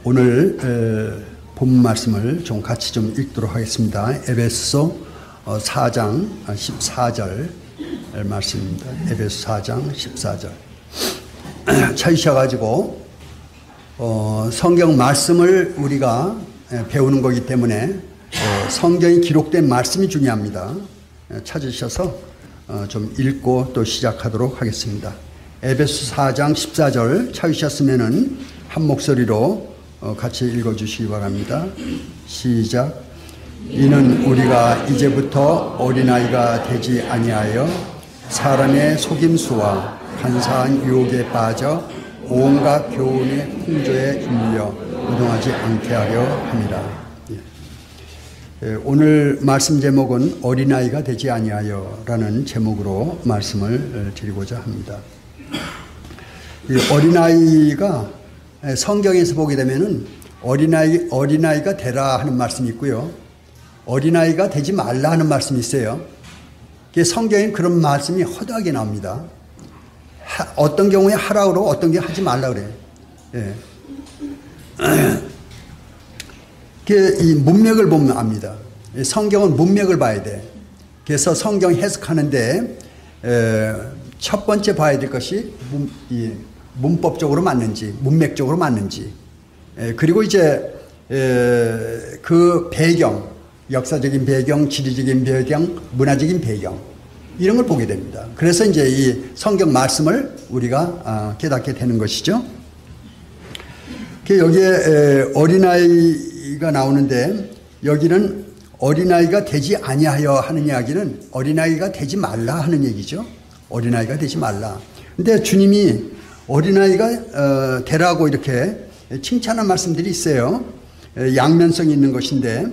오늘 본 말씀을 좀 같이 좀 읽도록 하겠습니다. 에베소 4장 14절 말씀입니다. 에베소 4장 14절. 찾으셔가지고 성경 말씀을 우리가 배우는 거기 때문에 성경이 기록된 말씀이 중요합니다. 찾으셔서 좀 읽고 또 시작하도록 하겠습니다. 에베소 4장 14절 찾으셨으면은 한 목소리로 같이 읽어주시기 바랍니다. 시작. 이는 우리가 이제부터 어린아이가 되지 아니하여 사람의 속임수와 간사한 유혹에 빠져 온갖 교훈의 풍조에 밀려 유동하지 않게 하려 함이라. 오늘 말씀 제목은 어린아이가 되지 아니하여 라는 제목으로 말씀을 드리고자 합니다. 이 어린아이가 성경에서 보게 되면은 어린아이가 되라 하는 말씀이 있고요. 어린아이가 되지 말라 하는 말씀이 있어요. 성경에 그런 말씀이 허다하게 나옵니다. 어떤 경우에 하라고 그러고 어떤 경우에 하지 말라 그래요. 예. 이 문맥을 보면 압니다. 성경은 문맥을 봐야 돼. 그래서 성경 해석하는데 첫 번째 봐야 될 것이 문법적으로 맞는지, 문맥적으로 맞는지, 그리고 이제 그 배경, 역사적인 배경, 지리적인 배경, 문화적인 배경, 이런 걸 보게 됩니다. 그래서 이제 이 성경 말씀을 우리가 깨닫게 되는 것이죠. 여기에 어린아이가 나오는데, 여기는 어린아이가 되지 아니하여 하는 이야기는 어린아이가 되지 말라 하는 얘기죠. 어린아이가 되지 말라. 근데 주님이 어린아이가 되라고 이렇게 칭찬한 말씀들이 있어요. 양면성이 있는 것인데,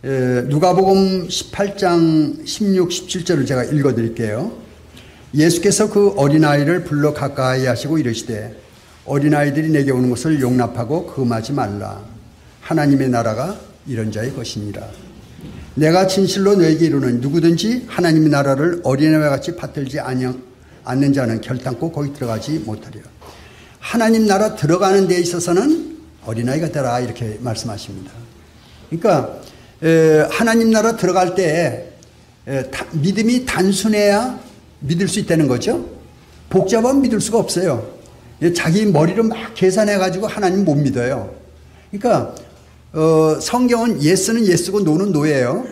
누가복음 18장 16, 17절을 제가 읽어드릴게요. 예수께서 그 어린아이를 불러 가까이 하시고 이르시되 어린아이들이 내게 오는 것을 용납하고 금하지 말라. 하나님의 나라가 이런 자의 것이니라. 내가 진실로 너에게 이르노니 누구든지 하나님의 나라를 어린아이와 같이 받들지 않는 자는 결단코 거기 들어가지 못하리라. 하나님 나라 들어가는 데 있어서는 어린아이가 되라 이렇게 말씀하십니다. 그러니까 하나님 나라 들어갈 때 믿음이 단순해야 믿을 수 있다는 거죠. 복잡하면 믿을 수가 없어요. 자기 머리로 막 계산해가지고 하나님 못 믿어요. 그러니까 성경은 예스는 예스고 노는 노예요.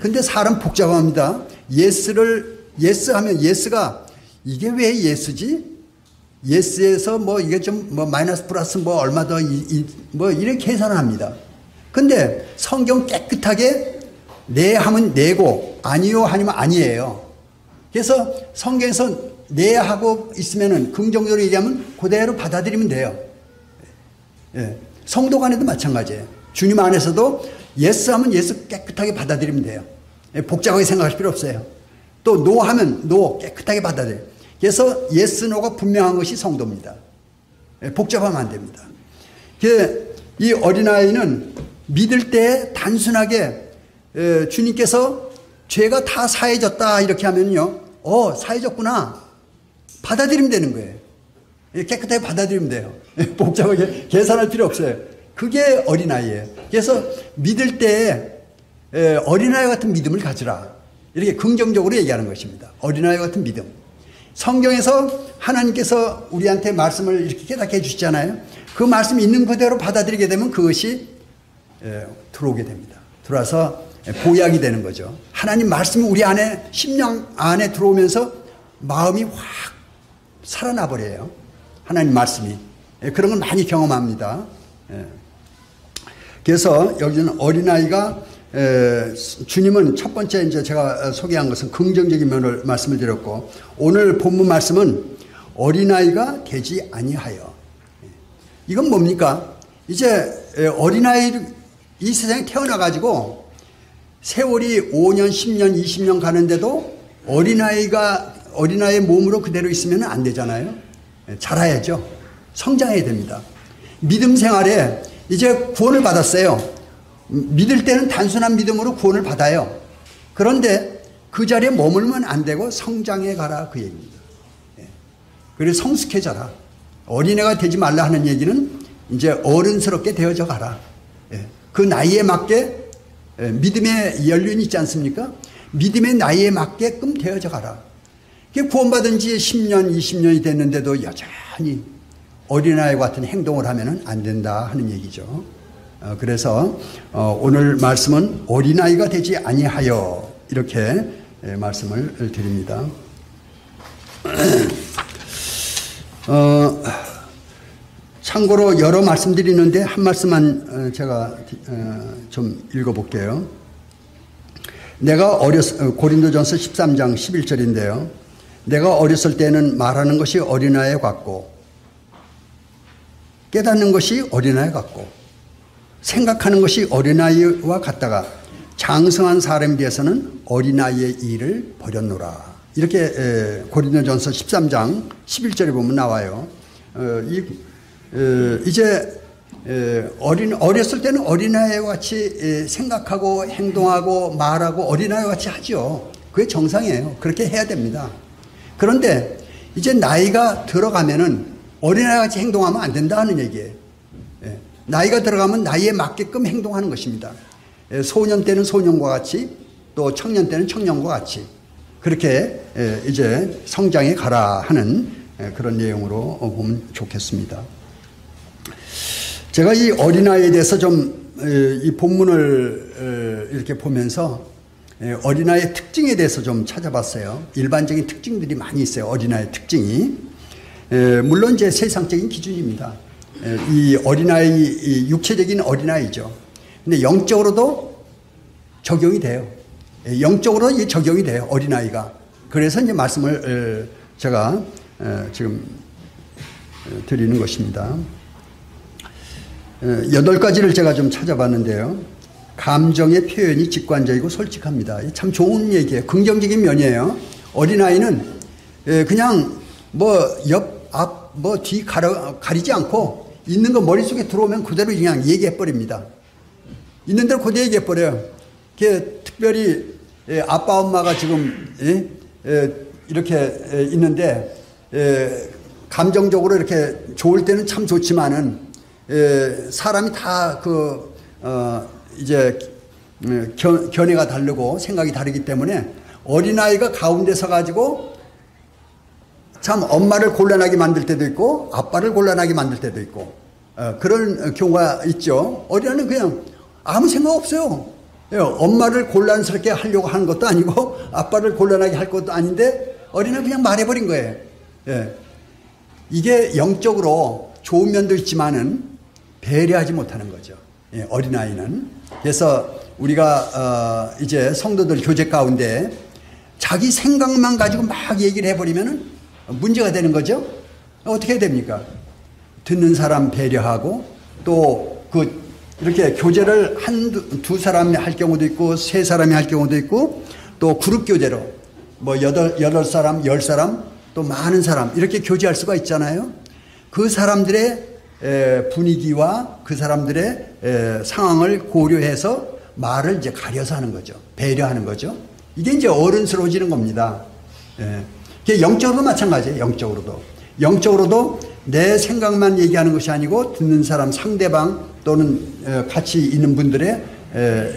근데 사람 복잡합니다. 예스하면 예스가 이게 왜 예스지? 예스에서 뭐 이게 좀 뭐 마이너스 플러스 뭐 얼마 더 뭐 이렇게 계산을 합니다. 근데 성경 깨끗하게 네 하면 네고 아니요 하면 아니에요. 그래서 성경에서 네 하고 있으면은 긍정적으로 얘기하면 그대로 받아들이면 돼요. 예. 성도 간에도 마찬가지예요. 주님 안에서도 예스 하면 예스 깨끗하게 받아들이면 돼요. 예. 복잡하게 생각할 필요 없어요. 또 노 하면 노 깨끗하게 받아들여요. 그래서 예스 노가 분명한 것이 성도입니다. 예. 복잡하면 안 됩니다. 이 어린아이는 믿을 때 단순하게 주님께서 죄가 다 사해졌다 이렇게 하면요, 사해졌구나 받아들이면 되는 거예요. 깨끗하게 받아들이면 돼요. 복잡하게 계산할 필요 없어요. 그게 어린아이예요. 그래서 믿을 때 어린아이 같은 믿음을 가지라 이렇게 긍정적으로 얘기하는 것입니다. 어린아이 같은 믿음. 성경에서 하나님께서 우리한테 말씀을 이렇게 깨닫게 해주시잖아요. 그 말씀이 있는 그대로 받아들이게 되면 그것이 들어오게 됩니다. 들어와서 보약이 되는 거죠. 하나님 말씀이 우리 안에 심령 안에 들어오면서 마음이 확 살아나 버려요. 하나님 말씀이. 그런 걸 많이 경험합니다. 그래서 여기는 어린아이가 주님은 첫 번째 이제 제가 소개한 것은 긍정적인 면을 말씀을 드렸고, 오늘 본문 말씀은 어린아이가 되지 아니하여. 이건 뭡니까? 이제 어린아이 이 세상에 태어나가지고 세월이 5년, 10년, 20년 가는데도 어린아이의 몸으로 그대로 있으면 안 되잖아요. 자라야죠. 성장해야 됩니다. 믿음 생활에 이제 구원을 받았어요. 믿을 때는 단순한 믿음으로 구원을 받아요. 그런데 그 자리에 머물면 안 되고 성장해 가라 그 얘기입니다. 그래서 성숙해져라. 어린애가 되지 말라 하는 얘기는 이제 어른스럽게 되어져 가라. 그 나이에 맞게 믿음의 연륜이 있지 않습니까? 믿음의 나이에 맞게끔 되어져 가라. 구원받은 지 10년, 20년이 됐는데도 여전히 어린아이 같은 행동을 하면 안 된다 하는 얘기죠. 그래서 오늘 말씀은 어린아이가 되지 아니하여 이렇게 말씀을 드립니다. 참고로 여러 말씀드리는데 한 말씀만 제가 좀 읽어볼게요. 내가 고린도전서 13장 11절인데요. 내가 어렸을 때는 말하는 것이 어린아이 같고 깨닫는 것이 어린아이 같고 생각하는 것이 어린아이와 같다가 장성한 사람에 대해서는 어린아이의 일을 버렸노라. 이렇게 고린도전서 13장 11절에 보면 나와요. 이제 어렸을 때는 어린아이와 같이 생각하고 행동하고 말하고 어린아이와 같이 하죠. 그게 정상이에요. 그렇게 해야 됩니다. 그런데 이제 나이가 들어가면은 어린아이 같이 행동하면 안 된다는 얘기예요. 나이가 들어가면 나이에 맞게끔 행동하는 것입니다. 소년 때는 소년과 같이 또 청년 때는 청년과 같이 그렇게 이제 성장해 가라 하는 그런 내용으로 보면 좋겠습니다. 제가 이 어린아이에 대해서 좀 이 본문을 이렇게 보면서 어린아이의 특징에 대해서 좀 찾아봤어요. 일반적인 특징들이 많이 있어요. 어린아이의 특징이. 물론 이제 세상적인 기준입니다. 이 어린아이, 육체적인 어린아이죠. 근데 영적으로도 적용이 돼요. 영적으로 이게 적용이 돼요. 어린아이가. 그래서 이제 말씀을 제가 지금 드리는 것입니다. 8가지를 제가 좀 찾아봤는데요. 감정의 표현이 직관적이고 솔직합니다. 참 좋은 얘기예요. 긍정적인 면이에요. 어린아이는 그냥 뭐 옆, 앞, 뭐 뒤 가리지 않고 있는 거 머릿속에 들어오면 그대로 그냥 얘기해버립니다. 있는 대로 그대로 얘기해버려요. 특별히 아빠 엄마가 지금 이렇게 있는데 감정적으로 이렇게 좋을 때는 참 좋지만은 사람이 다 이제 견해가 다르고 생각이 다르기 때문에 어린아이가 가운데 서가지고 참 엄마를 곤란하게 만들 때도 있고 아빠를 곤란하게 만들 때도 있고 그런 경우가 있죠. 어린아이는 그냥 아무 생각 없어요. 엄마를 곤란스럽게 하려고 하는 것도 아니고 아빠를 곤란하게 할 것도 아닌데 어린아이는 그냥 말해버린 거예요. 이게 영적으로 좋은 면도 있지만은 배려하지 못하는 거죠. 어린아이는. 그래서 우리가 이제 성도들 교제 가운데 자기 생각만 가지고 막 얘기를 해버리면 문제가 되는 거죠. 어떻게 해야 됩니까? 듣는 사람 배려하고 또 이렇게 교제를 두 사람이 할 경우도 있고 세 사람이 할 경우도 있고 또 그룹 교제로 뭐 8사람, 10사람 또 많은 사람 이렇게 교제할 수가 있잖아요. 그 사람들의 분위기와 그 사람들의 상황을 고려해서 말을 이제 가려서 하는 거죠. 배려하는 거죠. 이게 이제 어른스러워지는 겁니다. 영적으로도 마찬가지예요. 영적으로도 내 생각만 얘기하는 것이 아니고 듣는 사람 상대방 또는 같이 있는 분들의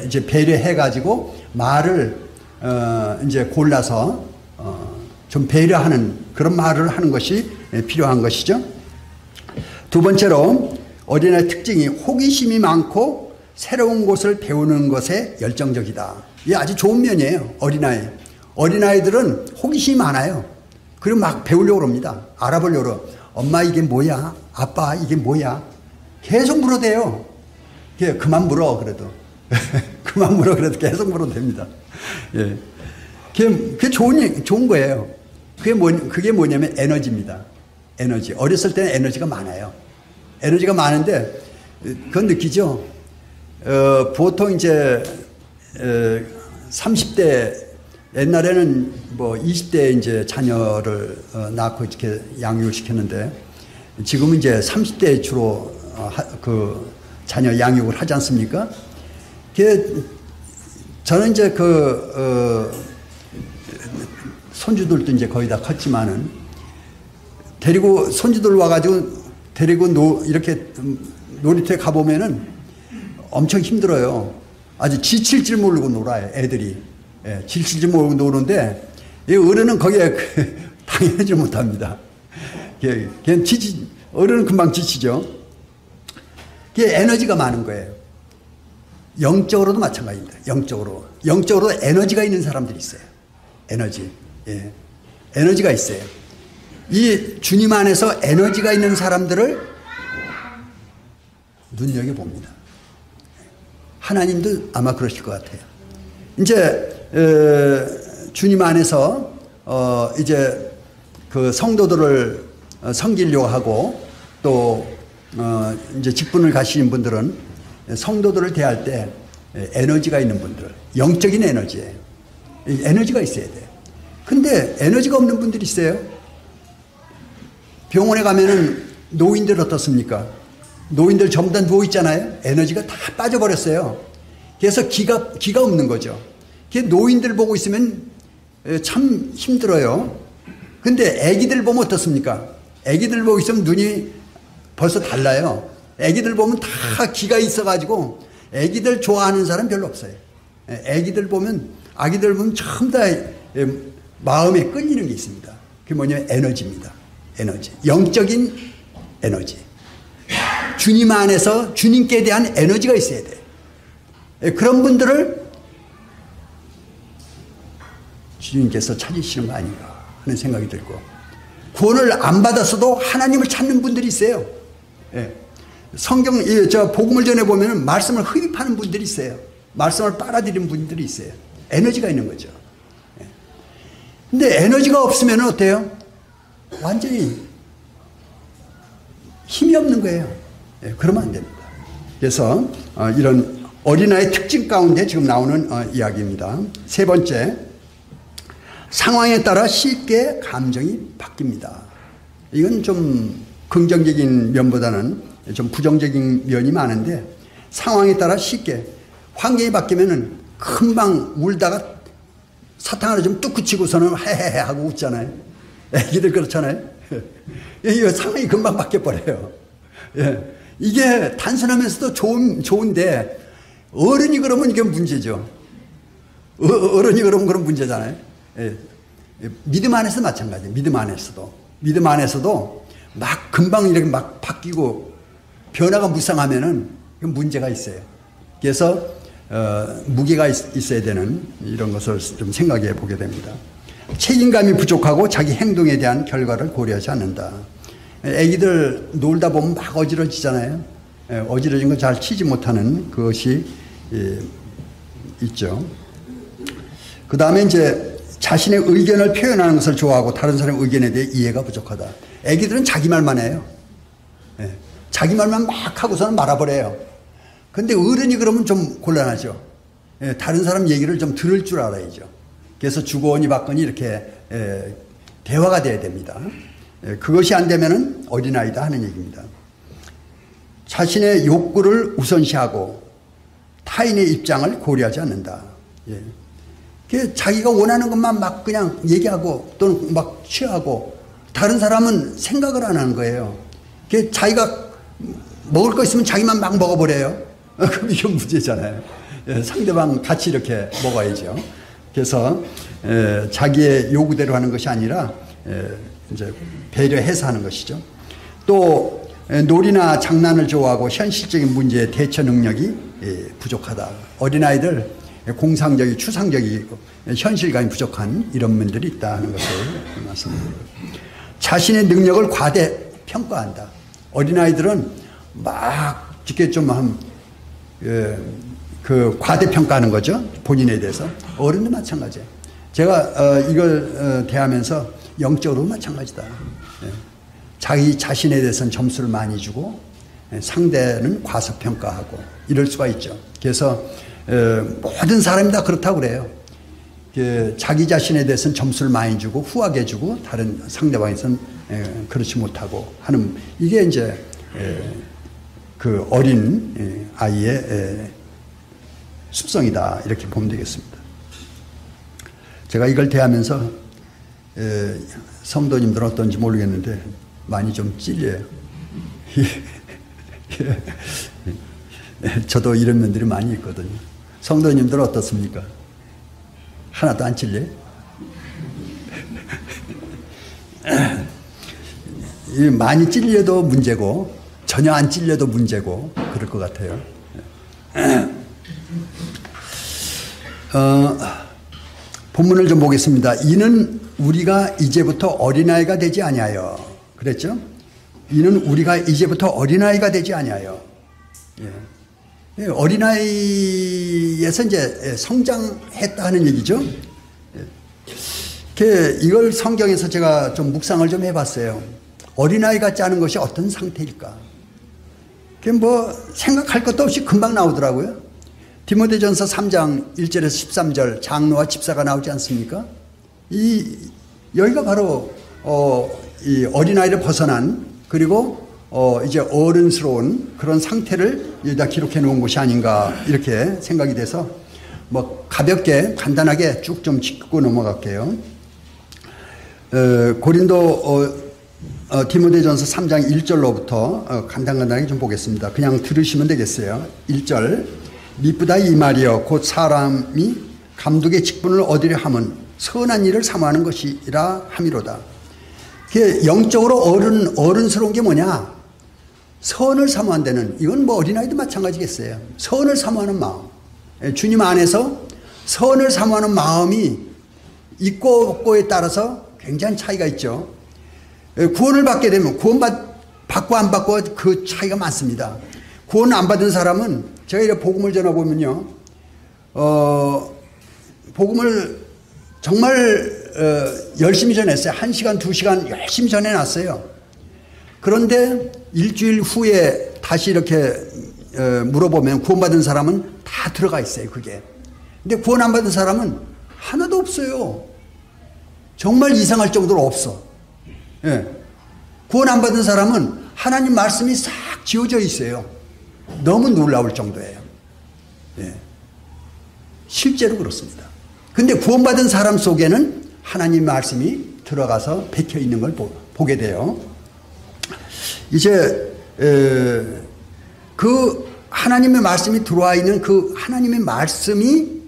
이제 배려해 가지고 말을 이제 골라서 좀 배려하는 그런 말을 하는 것이 필요한 것이죠. 두 번째로 어린아이의 특징이 호기심이 많고 새로운 것을 배우는 것에 열정적이다. 이게 아주 좋은 면이에요. 어린아이들은 호기심이 많아요. 그리고 막 배우려고 합니다. 알아보려고 그래요. 엄마 이게 뭐야? 아빠 이게 뭐야? 계속 물어대요. 그만 물어 그래도. 그만 물어 그래도 계속 물어도 됩니다. 예. 그게 좋은 거예요. 그게 뭐냐면 에너지입니다. 에너지. 어렸을 때는 에너지가 많아요. 에너지가 많은데, 그건 느끼죠? 보통 이제, 30대, 옛날에는 뭐 20대에 이제 자녀를 낳고 이렇게 양육을 시켰는데, 지금은 이제 30대에 주로 자녀 양육을 하지 않습니까? 저는 이제 손주들도 이제 거의 다 컸지만은, 데리고 손주들 와가지고 데리고 이렇게 놀이터에 가보면은 엄청 힘들어요. 아주 지칠 줄 모르고 놀아요, 애들이. 예, 지칠 줄 모르고 노는데, 이 어른은 거기에 당연하지 못합니다. 그냥 어른은 금방 지치죠. 그게 에너지가 많은 거예요. 영적으로도 마찬가지입니다. 영적으로 에너지가 있는 사람들이 있어요. 에너지. 예. 에너지가 있어요. 이 주님 안에서 에너지가 있는 사람들을 눈여겨봅니다. 하나님도 아마 그러실 것 같아요. 이제 주님 안에서 이제 그 성도들을 섬기려고 하고 또 이제 직분을 가시는 분들은 성도들을 대할 때 에너지가 있는 분들, 영적인 에너지예요. 에너지가 있어야 돼요. 근데 에너지가 없는 분들이 있어요. 병원에 가면은 노인들 어떻습니까? 노인들 전부 다 누워 있잖아요. 에너지가 다 빠져버렸어요. 그래서 기가 없는 거죠. 노인들 보고 있으면 참 힘들어요. 근데 애기들 보면 어떻습니까? 애기들 보고 있으면 눈이 벌써 달라요. 애기들 보면 다 기가 있어가지고 애기들 좋아하는 사람 별로 없어요. 애기들 보면 아기들 보면 전부 다 마음에 끌리는 게 있습니다. 그게 뭐냐면 에너지입니다. 에너지. 영적인 에너지. 주님 안에서 주님께 대한 에너지가 있어야 돼요. 그런 분들을 주님께서 찾으시는 거 아닌가 하는 생각이 들고, 구원을 안 받았어도 하나님을 찾는 분들이 있어요. 성경, 복음을 전해보면 말씀을 흡입하는 분들이 있어요. 말씀을 빨아들이는 분들이 있어요. 에너지가 있는 거죠. 근데 에너지가 없으면 어때요? 완전히 힘이 없는 거예요. 그러면 안 됩니다. 그래서 이런 어린아이의 특징 가운데 지금 나오는 이야기입니다. 세 번째, 상황에 따라 쉽게 감정이 바뀝니다. 이건 좀 긍정적인 면보다는 좀 부정적인 면이 많은데, 상황에 따라 쉽게, 환경이 바뀌면은 금방 울다가 사탕 좀 뚝 그치고서는 헤헤헤 하고 웃잖아요. 애기들 그렇잖아요. 이 상황이 금방 바뀌어버려요. 예. 이게 단순하면서도 좋은데, 어른이 그러면 이게 문제죠. 어른이 그러면 그런 문제잖아요. 예. 믿음 안에서 마찬가지예요. 믿음 안에서도 막 금방 이렇게 막 바뀌고 변화가 무쌍하면은 문제가 있어요. 그래서 무게가 있어야 되는 이런 것을 좀 생각해 보게 됩니다. 책임감이 부족하고 자기 행동에 대한 결과를 고려하지 않는다. 애기들 놀다 보면 막 어지러지잖아요. 어지러진 거 잘 치지 못하는 그것이 있죠. 그 다음에 이제 자신의 의견을 표현하는 것을 좋아하고 다른 사람의 의견에 대해 이해가 부족하다. 애기들은 자기 말만 해요. 자기 말만 막 하고서는 말아버려요. 근데 어른이 그러면 좀 곤란하죠. 다른 사람 얘기를 좀 들을 줄 알아야죠. 그래서 주거니 받거니 이렇게 대화가 돼야 됩니다. 그것이 안 되면은 어린아이다 하는 얘기입니다. 자신의 욕구를 우선시하고 타인의 입장을 고려하지 않는다. 자기가 원하는 것만 막 그냥 얘기하고 또는 막 취하고, 다른 사람은 생각을 안 하는 거예요. 자기가 먹을 거 있으면 자기만 막 먹어버려요. 그럼 이건 문제잖아요. 상대방 같이 이렇게 먹어야죠. 그래서 자기의 요구대로 하는 것이 아니라 이제 배려해서 하는 것이죠. 또 놀이나 장난을 좋아하고 현실적인 문제에 대처 능력이 부족하다. 어린아이들 공상적이 추상적이고 현실감이 부족한 이런 면들이 있다는 것을 말씀드립니다. 자신의 능력을 과대 평가한다. 어린아이들은 막 이렇게 좀 과대평가하는 거죠. 본인에 대해서. 어른도 마찬가지예요. 제가 이걸 대하면서 영적으로 마찬가지다. 자기 자신에 대해서는 점수를 많이 주고 상대는 과소평가하고 이럴 수가 있죠. 그래서 모든 사람이 다 그렇다고 그래요. 자기 자신에 대해서는 점수를 많이 주고 후하게 주고 다른 상대방에서는 그렇지 못하고 하는, 이게 이제 그 어린 아이의 습성이다, 이렇게 보면 되겠습니다. 제가 이걸 대하면서 성도님들은 어떤지 모르겠는데 많이 좀 찔려요. 저도 이런 면들이 많이 있거든요. 성도님들 어떻습니까? 하나도 안 찔려요? 많이 찔려도 문제고 전혀 안 찔려도 문제고 그럴 것 같아요. 본문을 좀 보겠습니다. 이는 우리가 이제부터 어린아이가 되지 아니하여. 그랬죠? 이는 우리가 이제부터 어린아이가 되지 아니하여. 예. 어린아이에서 이제 성장했다 하는 얘기죠. 이걸 성경에서 제가 좀 묵상을 좀 해봤어요. 어린아이 같지 않은 것이 어떤 상태일까? 뭐 생각할 것도 없이 금방 나오더라고요. 디모데전서 3장 1절에서 13절 장로와 집사가 나오지 않습니까? 여기가 바로 이 어린아이를 벗어난 그리고 이제 어른스러운 그런 상태를 여기다 기록해 놓은 것이 아닌가 이렇게 생각이 돼서 뭐 가볍게 간단하게 쭉 좀 짚고 넘어갈게요. 디모데전서 3장 1절로부터 간단하게 좀 보겠습니다. 그냥 들으시면 되겠어요. 1절 미쁘다 이 말이여 곧 사람이 감독의 직분을 얻으려 함은 선한 일을 사모하는 것이라 함이로다. 영적으로 어른스러운 게 뭐냐? 선을 사모한다는, 이건 뭐 어린아이도 마찬가지겠어요. 선을 사모하는 마음. 주님 안에서 선을 사모하는 마음이 있고 없고에 따라서 굉장히 차이가 있죠. 구원을 받게 되면 받고 안 받고 그 차이가 많습니다. 구원 안 받은 사람은 제가 이렇게 복음을 전해보면요. 복음을 정말 열심히 전했어요. 1시간, 2시간 열심히 전해놨어요. 그런데 일주일 후에 다시 이렇게 물어보면 구원받은 사람은 다 들어가 있어요. 그게. 근데 구원 안 받은 사람은 하나도 없어요. 정말 이상할 정도로 없어. 예. 구원 안 받은 사람은 하나님 말씀이 싹 지워져 있어요. 너무 놀라울 정도예요. 예. 실제로 그렇습니다. 근데 구원받은 사람 속에는 하나님 말씀이 들어가서 박혀 있는 걸 보게 돼요. 이제 그 하나님의 말씀이 들어와 있는 그 하나님의 말씀이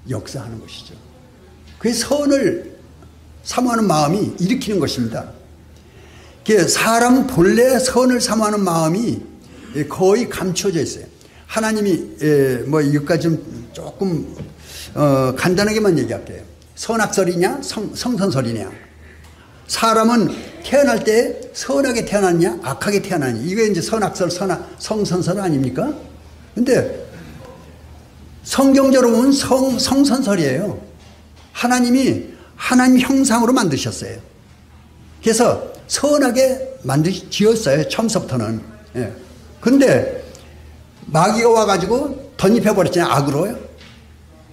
역사하는 것이죠. 그게 선을 사모하는 마음이 일으키는 것입니다. 사람은 본래 선을 사모하는 마음이 거의 감춰져 있어요. 하나님이 뭐 이것까지 좀 조금 간단하게만 얘기할게요. 선악설이냐 성선설이냐. 사람은 태어날 때 선하게 태어났냐 악하게 태어났냐. 이게 이제 선악설 성선설 아닙니까? 근데 성경적으로 보면 성선설이에요. 하나님이 하나님 형상으로 만드셨어요. 그래서 선하게 지었어요. 처음부터는. 예. 근데 마귀가 와가지고 덧입혀버렸잖아요. 악으로요.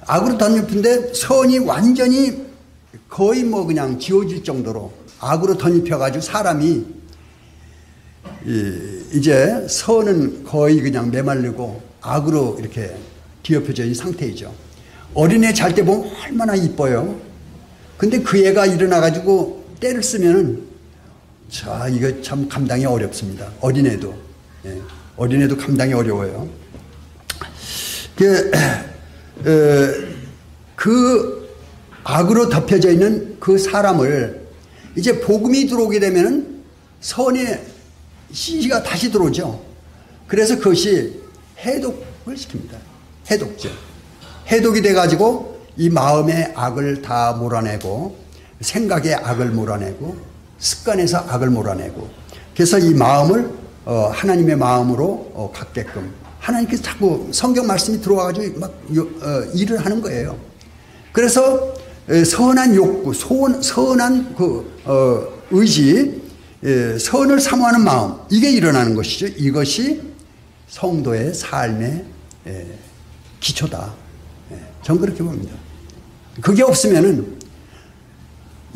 악으로 덧입힌데 선이 완전히 거의 뭐 그냥 지워질 정도로 악으로 덧입혀가지고 사람이 이제 선은 거의 그냥 메말르고 악으로 이렇게 뒤엎여져 있는 상태이죠. 어린애 잘 때 보면 얼마나 이뻐요. 근데 그 애가 일어나가지고 때를 쓰면은 자, 이거 참 감당이 어렵습니다. 어린애도. 예. 어린애도 감당이 어려워요. 그 악으로 덮여져 있는 그 사람을 이제 복음이 들어오게 되면은 선의 씨가 다시 들어오죠. 그래서 그것이 해독을 시킵니다. 해독제. 해독이 돼가지고 이 마음의 악을 다 몰아내고 생각의 악을 몰아내고 습관에서 악을 몰아내고 그래서 이 마음을 하나님의 마음으로 갖게끔 하나님께서 자꾸 성경 말씀이 들어와가지고 막 일을 하는 거예요. 그래서 선한 욕구, 선한 그 의지, 선을 사모하는 마음 이게 일어나는 것이죠. 이것이 성도의 삶의 기초다. 전 그렇게 봅니다. 그게 없으면은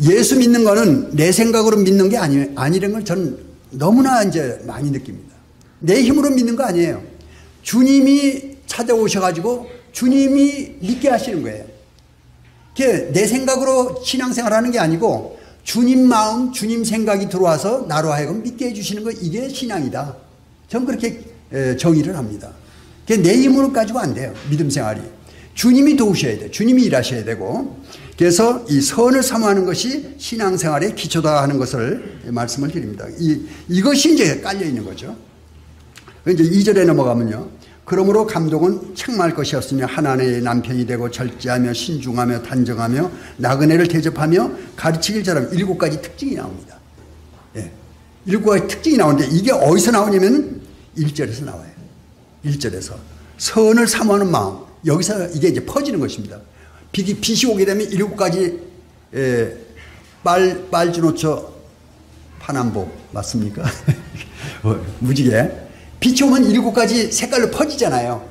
예수 믿는 거는 내 생각으로 믿는 게 아니라는 걸 저는 너무나 이제 많이 느낍니다. 내 힘으로 믿는 거 아니에요. 주님이 찾아오셔가지고 주님이 믿게 하시는 거예요. 내 생각으로 신앙생활 하는 게 아니고 주님 마음, 주님 생각이 들어와서 나로 하여금 믿게 해주시는 거, 이게 신앙이다. 저는 그렇게 정의를 합니다. 내 힘으로 가지고 안 돼요. 믿음 생활이. 주님이 도우셔야 돼. 주님이 일하셔야 되고. 그래서 이 선을 사모하는 것이 신앙생활의 기초다 하는 것을 말씀을 드립니다. 이것이 이제 깔려 있는 거죠. 이제 2절에 넘어가면요. 그러므로 감독은 책망할 것이었으며 하나님의 남편이 되고 절제하며 신중하며 단정하며 나그네를 대접하며 가르치길 잘하며 7가지 특징이 나옵니다. 예. 7가지 특징이 나오는데 이게 어디서 나오냐면 1절에서 나와요. 1절에서. 선을 사모하는 마음. 여기서 이게 이제 퍼지는 것입니다. 빛이 오게 되면 7가지 빨주노초 파남보 맞습니까? 무지개. 빛이 오면 7가지 색깔로 퍼지잖아요.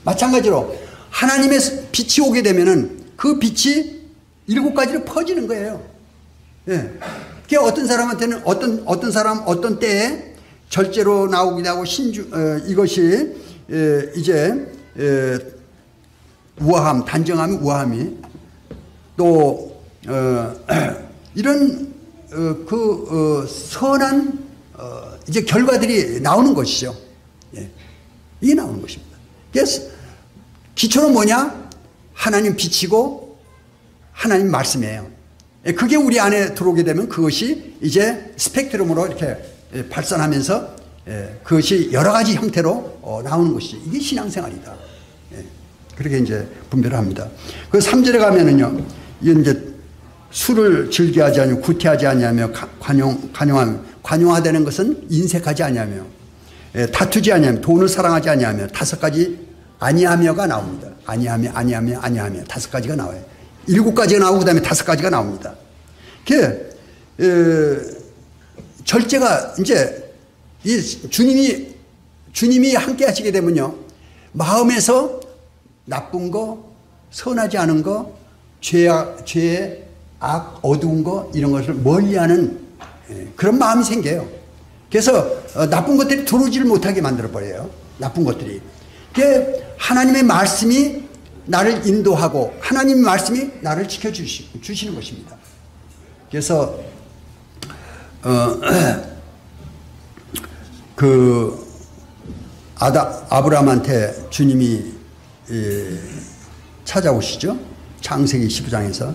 마찬가지로 하나님의 빛이 오게 되면은 그 빛이 7가지로 퍼지는 거예요. 예. 그게 어떤 사람한테는 어떤 사람 어떤 때에 절제로 나오기도 하고 이것이 이제 우아함, 단정함, 우아함이 또 이런 선한 이제 결과들이 나오는 것이죠. 예. 이게 나오는 것입니다. 그래서 기초는 뭐냐? 하나님 빛이고 하나님 말씀이에요. 예. 그게 우리 안에 들어오게 되면 그것이 이제 스펙트럼으로 이렇게 발산하면서 그것이 여러 가지 형태로 나오는 것이죠. 이게 신앙생활이다. 예. 그렇게 이제 분별을 합니다. 그 3절에 가면은요, 이건 이제 술을 즐겨하지 아니하며 구태하지 아니하며 관용하다는 것은 인색하지 아니하며 다투지 아니하며 돈을 사랑하지 아니하며 5가지 아니하며가 나옵니다. 아니하며 5가지가 나와요. 7가지가 나오고 그다음에 5가지가 나옵니다. 그 절제가 이제 이 주님이 함께 하시게 되면요, 마음에서 나쁜 거, 선하지 않은 거, 죄의 악, 어두운 거, 이런 것을 멀리하는 그런 마음이 생겨요. 그래서 나쁜 것들이 들어오지를 못하게 만들어버려요. 나쁜 것들이. 하나님의 말씀이 나를 인도하고 하나님의 말씀이 나를 지켜주시는 것입니다. 그래서 아브라함한테 주님이 찾아오시죠. 창세기 15장에서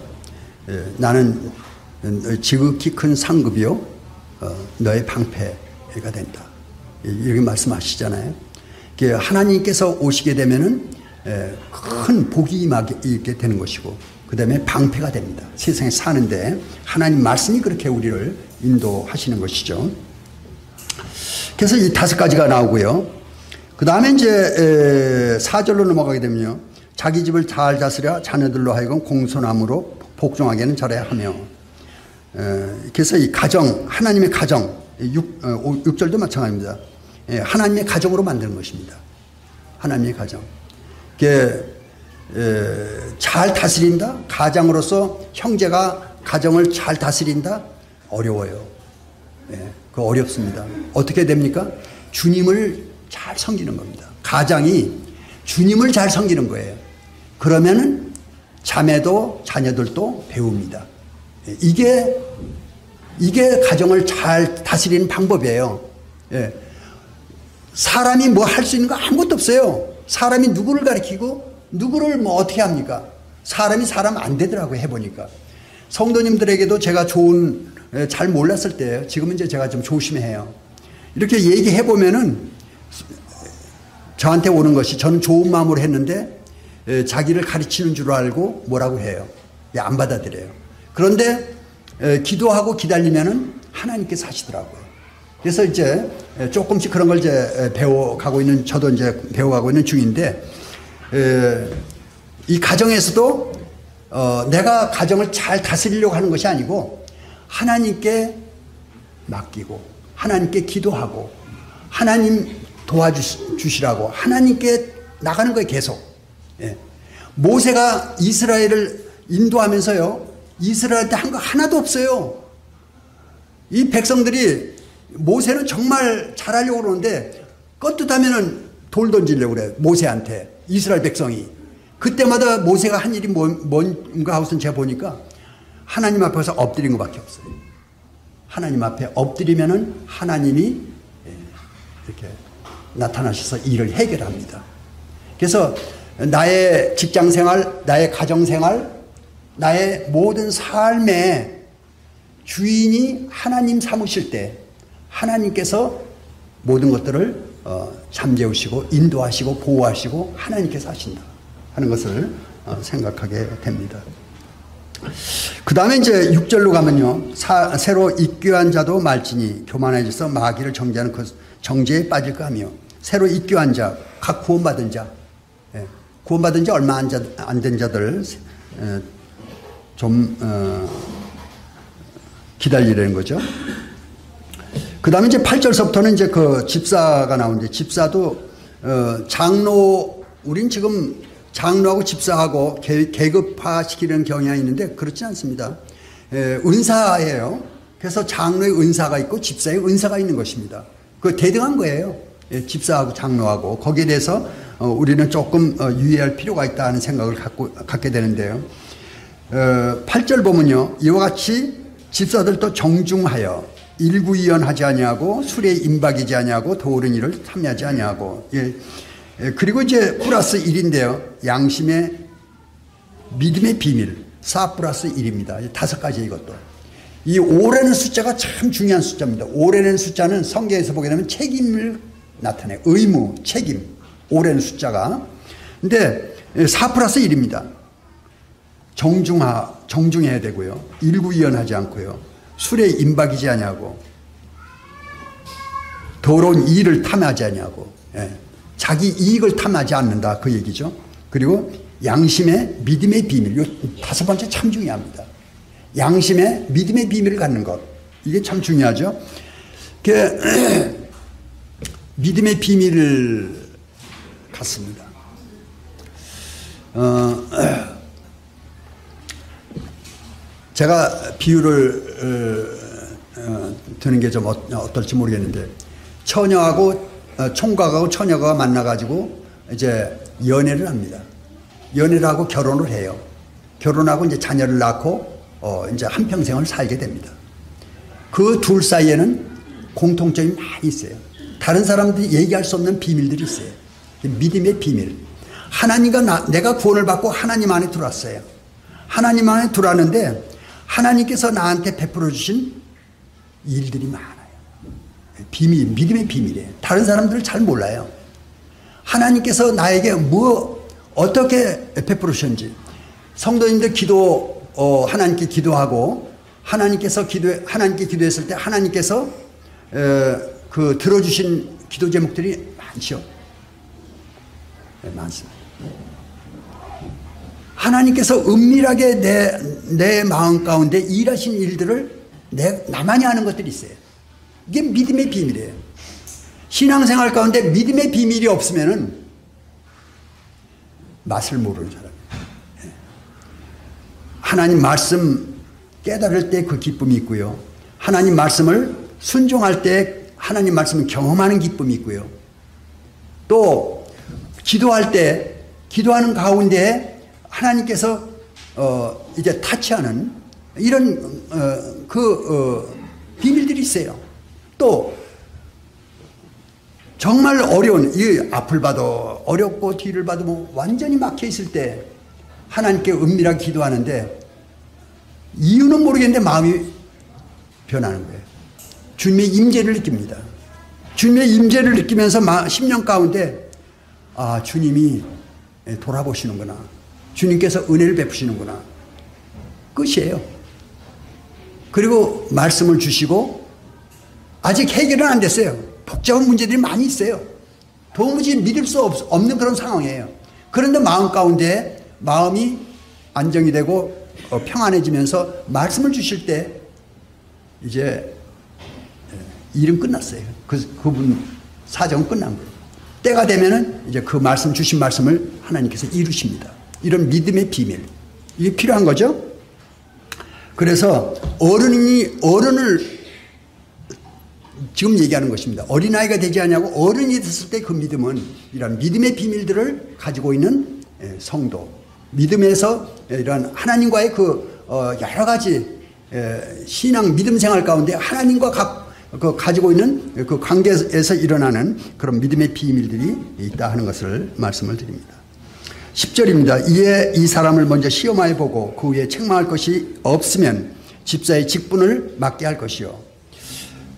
나는 지극히 큰 상급이요 너의 방패가 된다, 이렇게 말씀하시잖아요. 하나님께서 오시게 되면은 큰 복이 임하게 되는 것이고 그 다음에 방패가 됩니다. 세상에 사는데 하나님 말씀이 그렇게 우리를 인도하시는 것이죠. 그래서 이 5가지가 나오고요. 그 다음에 이제 4절로 넘어가게 되면요, 자기 집을 잘 다스려 자녀들로 하여금 공손함으로 복종하게는 잘해야 하며, 그래서 이 가정, 하나님의 가정, 6절도 마찬가지입니다. 하나님의 가정으로 만드는 것입니다. 하나님의 가정. 잘 다스린다? 가장으로서 형제가 가정을 잘 다스린다? 어려워요. 그거 어렵습니다. 어떻게 됩니까? 주님을 잘 섬기는 겁니다. 가장이 주님을 잘 섬기는 거예요. 그러면은 자매도 자녀들도 배웁니다. 이게 가정을 잘 다스리는 방법이에요. 사람이 뭐 할 수 있는 거 아무것도 없어요. 사람이 누구를 가리키고 누구를 뭐 어떻게 합니까? 사람이 사람 안 되더라고요, 해보니까. 성도님들에게도 제가 잘 몰랐을 때예요. 지금은 이제 제가 좀 조심해요. 이렇게 얘기해보면은 저한테 오는 것이, 저는 좋은 마음으로 했는데 자기를 가르치는 줄 알고 뭐라고 해요. 안 받아들여요. 그런데 기도하고 기다리면은 하나님께서 하시더라고요. 그래서 이제 조금씩 그런 걸 이제 배워가고 있는, 저도 이제 배워가고 있는 중인데, 이 가정에서도 내가 가정을 잘 다스리려고 하는 것이 아니고 하나님께 맡기고 하나님께 기도하고 하나님 도와주시라고 하나님께 나가는 거예요, 계속. 모세가 이스라엘을 인도하면서요, 이스라엘한테 한 거 하나도 없어요. 이 백성들이, 모세는 정말 잘하려고 그러는데 껐듯하면은 돌 던지려고 그래, 모세한테. 이스라엘 백성이. 그때마다 모세가 한 일이 뭔가 하고선 제가 보니까 하나님 앞에서 엎드린 것밖에 없어요. 하나님 앞에 엎드리면은 하나님이 이렇게 나타나셔서 일을 해결합니다. 그래서 나의 직장 생활, 나의 가정 생활, 나의 모든 삶의 주인이 하나님 삼으실 때 하나님께서 모든 것들을 잠재우시고 인도하시고 보호하시고 하나님께서 하신다 하는 것을 생각하게 됩니다. 그 다음에 이제 6절로 가면요. 새로 입교한 자도 말지니 교만해져서 마귀를 정죄하는 그 정죄에 빠질까 하며 새로 입교한 자, 각 구원받은 자, 구원받은 지 얼마 안 된 자들 좀 기다리라는 거죠. 그 다음에 이제 8절서부터는 이제 그 집사가 나오는데 집사도 장로, 우린 지금 장로하고 집사하고 계급화시키는 경향이 있는데 그렇지 않습니다. 은사예요. 그래서 장로의 은사가 있고 집사의 은사가 있는 것입니다. 그 대등한 거예요. 집사하고 장로하고. 거기에 대해서 우리는 조금 유의할 필요가 있다는 생각을 갖게 되는데요. 8절 보면요. 이와 같이 집사들도 정중하여 일구이연하지 아니하고 술에 임박이지 아니하고 도우는 일을 탐내하지 아니하고. 그리고 이제 플러스 1인데요. 양심의 믿음의 비밀 4 플러스 1입니다. 5가지 이것도. 이 5라는 숫자가 참 중요한 숫자입니다. 5라는 숫자는 성경에서 보게 되면 책임을 나타내요. 의무, 책임. 5라는 숫자가. 근데 4 플러스 1입니다. 정중해야 되고요. 일구이연하지 않고요. 술에 임박이지 아니하고 더러운 일을 탐하지 아니하고 자기 이익을 탐하지 않는다 그 얘기죠. 그리고 양심의 믿음의 비밀, 이 5번째 참 중요합니다. 양심의 믿음의 비밀을 갖는 것, 이게 참 중요하죠. 믿음의 비밀을 갖습니다. 제가 비유를 드는 게 좀 어떨지 모르겠는데 처녀하고 총각하고 처녀가 만나가지고 이제 연애를 합니다. 연애를 하고 결혼을 해요. 결혼하고 이제 자녀를 낳고 이제 한평생을 살게 됩니다. 그 둘 사이에는 공통점이 많이 있어요. 다른 사람들이 얘기할 수 없는 비밀들이 있어요. 믿음의 비밀. 하나님과 내가 구원을 받고 하나님 안에 들어왔어요. 하나님 안에 들어왔는데 하나님께서 나한테 베풀어 주신 일들이 많아요. 비밀, 믿음의 비밀이에요. 다른 사람들을 잘 몰라요. 하나님께서 나에게 어떻게 베풀어 주셨는지. 성도님들 하나님께 기도하고 하나님께 기도했을 때 하나님께서 그 들어주신 기도 제목들이 많죠. 많습니다. 하나님께서 은밀하게 내 마음 가운데 일하신 일들을 나만이 아는 것들이 있어요. 이게 믿음의 비밀이에요. 신앙생활 가운데 믿음의 비밀이 없으면은 맛을 모르는 사람이에요. 하나님 말씀 깨달을 때 그 기쁨이 있고요. 하나님 말씀을 순종할 때 하나님 말씀을 경험하는 기쁨이 있고요. 또 기도할 때 기도하는 가운데 하나님께서 이제 타치하는 이런 비밀들이 있어요. 또 정말 어려운 이 앞을 봐도 어렵고 뒤를 봐도 뭐 완전히 막혀 있을 때 하나님께 은밀하게 기도하는데 이유는 모르겠는데 마음이 변하는 거예요. 주님의 임재를 느낍니다. 주님의 임재를 느끼면서 심령 가운데 주님이 돌아보시는구나. 주님께서 은혜를 베푸시는구나. 끝이에요. 그리고 말씀을 주시고 아직 해결은 안 됐어요. 복잡한 문제들이 많이 있어요. 도무지 믿을 수 없는 그런 상황이에요. 그런데 마음 가운데 마음이 안정이 되고 평안해지면서 말씀을 주실 때 이제 일은 끝났어요. 그분 사정은 끝난 거예요. 때가 되면은 이제 그 주신 말씀을 하나님께서 이루십니다. 이런 믿음의 비밀. 이게 필요한 거죠. 그래서 어른을 지금 얘기하는 것입니다. 어린아이가 되지 않냐고 어른이 됐을 때 그 믿음은 이런 믿음의 비밀들을 가지고 있는 성도. 믿음에서 이런 하나님과의 그 여러 가지 신앙 믿음 생활 가운데 하나님과 가지고 있는 그 관계에서 일어나는 그런 믿음의 비밀들이 있다 하는 것을 말씀을 드립니다. 10절입니다. 이에 이 사람을 먼저 시험하여 보고 그 후에 책망할 것이 없으면 집사의 직분을 맡게 할 것이요.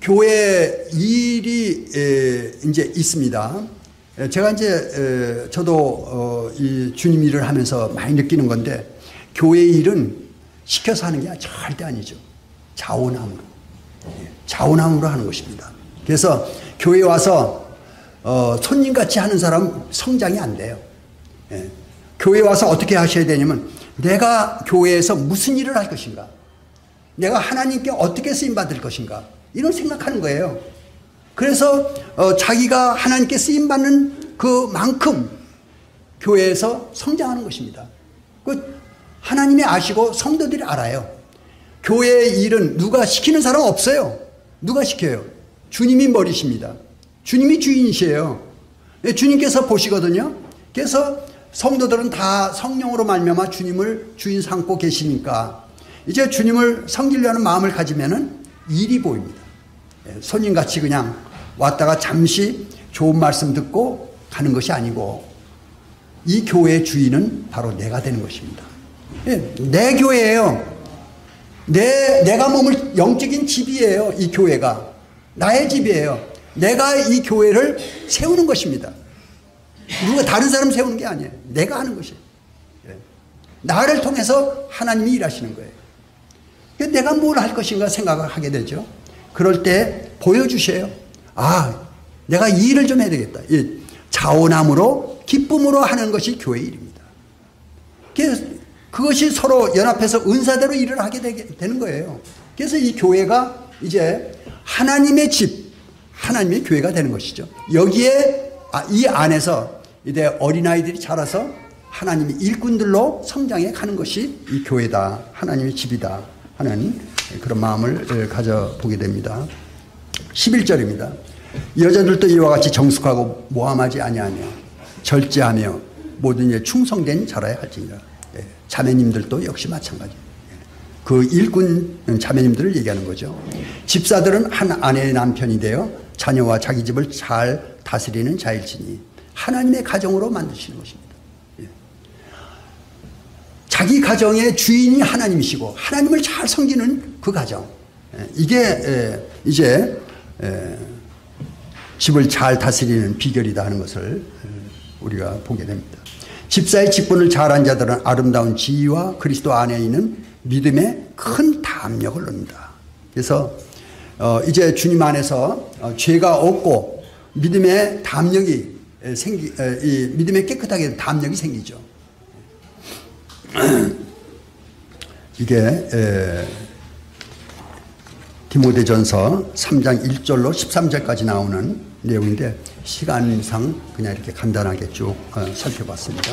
교회 일이 이제 있습니다. 제가 이제 저도 이 주님 일을 하면서 많이 느끼는 건데, 교회 일은 시켜서 하는 게 절대 아니죠. 자원함으로 하는 것입니다. 그래서 교회 와서 손님같이 하는 사람 성장이 안 돼요. 교회 와서 어떻게 하셔야 되냐면, 내가 교회에서 무슨 일을 할 것인가, 내가 하나님께 어떻게 쓰임받을 것인가, 이런 생각하는 거예요. 그래서 자기가 하나님께 쓰임받는 그만큼 교회에서 성장하는 것입니다. 하나님이 아시고 성도들이 알아요. 교회의 일은 누가 시키는 사람 없어요. 누가 시켜요? 주님이 머리십니다. 주님이 주인이시에요. 주님께서 보시거든요. 그래서 성도들은 다 성령으로 말미암아 주님을 주인 삼고 계시니까 이제 주님을 섬기려 하는 마음을 가지면은 일이 보입니다. 손님같이 그냥 왔다가 잠시 좋은 말씀 듣고 가는 것이 아니고, 이 교회의 주인은 바로 내가 되는 것입니다. 내 교회예요. 내가 머물 영적인 집이에요. 이 교회가 나의 집이에요. 내가 이 교회를 세우는 것입니다. 누가 다른 사람 세우는 게 아니에요. 내가 하는 것이에요. 나를 통해서 하나님이 일하시는 거예요. 내가 뭘 할 것인가 생각을 하게 되죠. 그럴 때 보여주셔요. 내가 이 일을 좀 해야 되겠다. 자원함으로 기쁨으로 하는 것이 교회 일입니다. 그것이 서로 연합해서 은사대로 일을 하게 되는 거예요. 그래서 이 교회가 이제 하나님의 집, 하나님의 교회가 되는 것이죠. 여기에 이 안에서 이제 어린아이들이 자라서 하나님의 일꾼들로 성장해 가는 것이 이 교회다, 하나님의 집이다 하는 그런 마음을 가져보게 됩니다. 11절입니다. 여자들도 이와 같이 정숙하고 모함하지 아니하며 절제하며 모든 일에 충성된 자라야 할지니라. 자매님들도 역시 마찬가지. 그 일꾼 자매님들을 얘기하는 거죠. 집사들은 한 아내의 남편이 되어 자녀와 자기 집을 잘 다스리는 자일지니 하나님의 가정으로 만드시는 것입니다. 자기 가정의 주인이 하나님이시고 하나님을 잘 섬기는 그 가정, 이게 이제 집을 잘 다스리는 비결이다 하는 것을 우리가 보게 됩니다. 집사의 직분을 잘한 자들은 아름다운 지위와 그리스도 안에 있는 믿음의 큰 담력을 얻는다. 그래서 이제 주님 안에서 죄가 없고 믿음의 담력이 이 믿음의 깨끗하게 담력이 생기죠. 이게 디모데전서 3장 1절로 13절까지 나오는 내용인데 시간상 그냥 이렇게 간단하게 쭉 살펴봤습니다.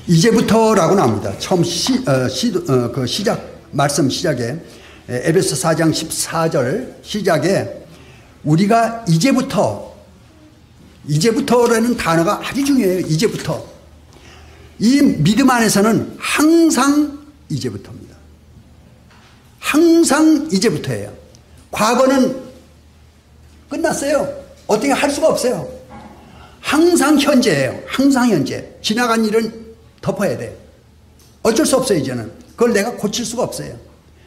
이제부터라고 나옵니다. 처음 그 말씀 시작에 에베소 4장 14절 시작에 우리가 이제부터라는 단어가 아주 중요해요. 이제부터. 이 믿음 안에서는 항상 이제부터입니다. 항상 이제부터예요. 과거는 끝났어요. 어떻게 할 수가 없어요. 항상 현재예요. 항상 현재. 지나간 일은 덮어야 돼요. 어쩔 수 없어요. 이제는. 그걸 내가 고칠 수가 없어요.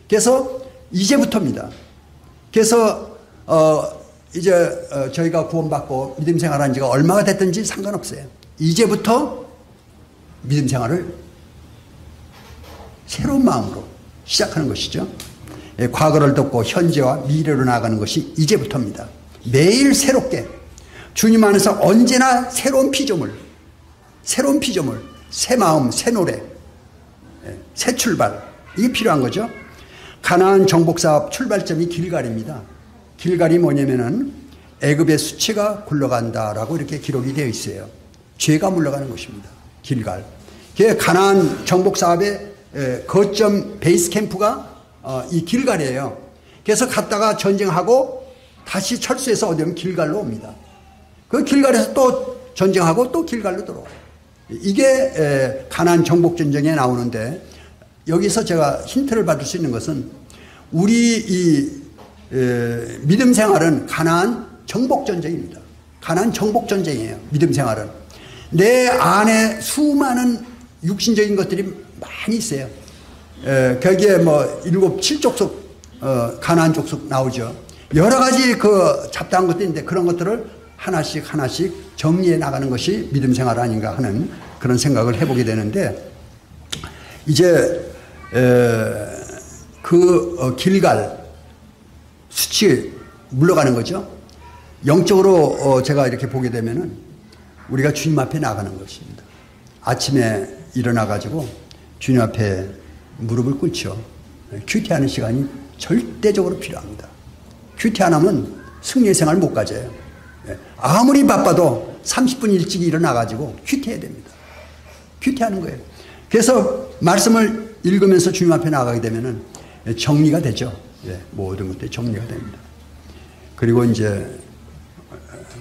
그래서 이제부터입니다. 그래서 이제 저희가 구원받고 믿음 생활한 지가 얼마가 됐든지 상관없어요. 이제부터 믿음 생활을 새로운 마음으로 시작하는 것이죠. 과거를 덮고 현재와 미래로 나아가는 것이 이제부터입니다. 매일 새롭게 주님 안에서 언제나 새로운 피조물, 새 마음, 새 노래, 새 출발, 이게 필요한 거죠. 가나안 정복사업 출발점이 길갈입니다. 길갈이 뭐냐면은 애굽의 수치가 굴러간다라고 이렇게 기록이 되어 있어요. 죄가 물러가는 것입니다. 길갈. 가나안 정복사업의 거점 베이스 캠프가 이 길갈이에요. 그래서 갔다가 전쟁하고 다시 철수해서 어디 오면 길갈로 옵니다. 그 길갈에서 또 전쟁하고 또 길갈로 들어와요. 이게 가나안 정복 전쟁에 나오는데 여기서 제가 힌트를 받을 수 있는 것은 우리 이 믿음 생활은 가나안 정복 전쟁입니다. 가나안 정복 전쟁이에요. 믿음 생활은. 내 안에 수많은 육신적인 것들이 많이 있어요. 거기에 뭐 7족속 가나안 족속 나오죠. 여러 가지 그 잡다한 것들이 있는데 그런 것들을 하나씩 정리해 나가는 것이 믿음 생활 아닌가 하는 그런 생각을 해보게 되는데, 이제 길갈 수치 물러가는 거죠. 영적으로 제가 이렇게 보게 되면은 우리가 주님 앞에 나가는 것입니다. 아침에 일어나 가지고 주님 앞에 무릎을 꿇죠. 큐티하는 시간이 절대적으로 필요합니다. 큐티 안 하면 승리의 생활 못 가져요. 아무리 바빠도 30분 일찍 일어나 가지고 큐티해야 됩니다. 큐티하는 거예요. 그래서 말씀을 읽으면서 주님 앞에 나가게 되면은 정리가 되죠. 모든 것들이 정리가 됩니다. 그리고 이제